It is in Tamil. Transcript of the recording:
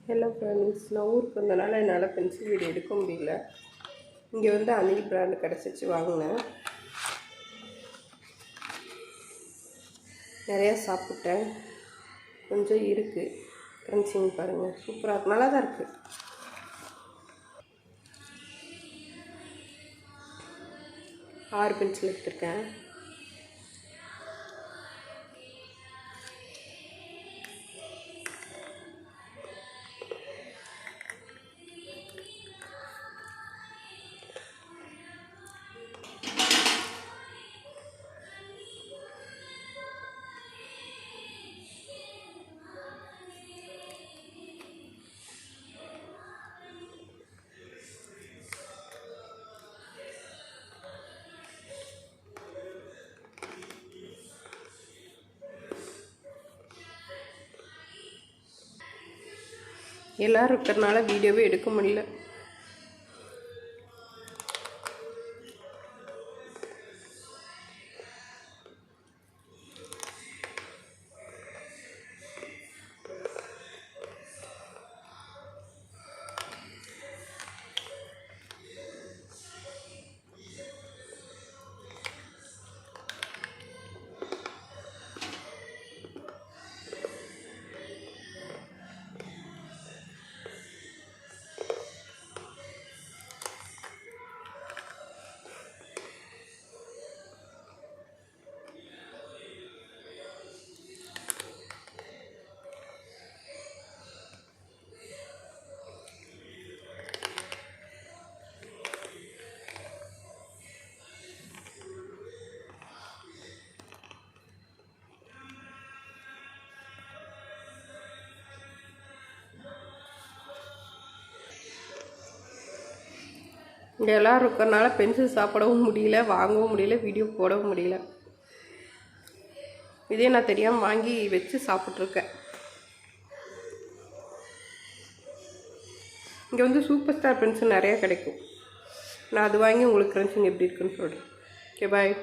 ஹலோ ஃப்ரெண்ட்ஸ், நான் ஊருக்கு வந்தனால என்னால் பென்சில் வீடியோ எடுக்க முடியல. இங்கே வந்து அனில் பிராண்டு கிடச்சிச்சு, வாங்கினேன். நிறையா சாப்பிட்டேன், கொஞ்சம் இருக்குது. கிரன்ச்சிங் பாருங்கள், சூப்பராக இருக்குது, நல்லா தான் இருக்குது. ஆறு பென்சில் எடுத்திருக்கேன். எல்லோரும் இருக்கிறனால வீடியோவே எடுக்க முடியல. இங்கே எல்லோரும் இருக்கிறனால பென்சில் சாப்பிடவும் முடியல, வாங்கவும் முடியல, வீடியோ போடவும் முடியல. இதே நான் தெரியாமல் வாங்கி வச்சு சாப்பிட்ருக்கேன். இங்கே வந்து சூப்பர் ஸ்டார் பென்சில் நிறையா கிடைக்கும். நான் அது வாங்கி உங்களுக்கு கிரன்ச்சிங் எப்படி இருக்குன்னு சொல்கிறேன். ஓகே, பாய்.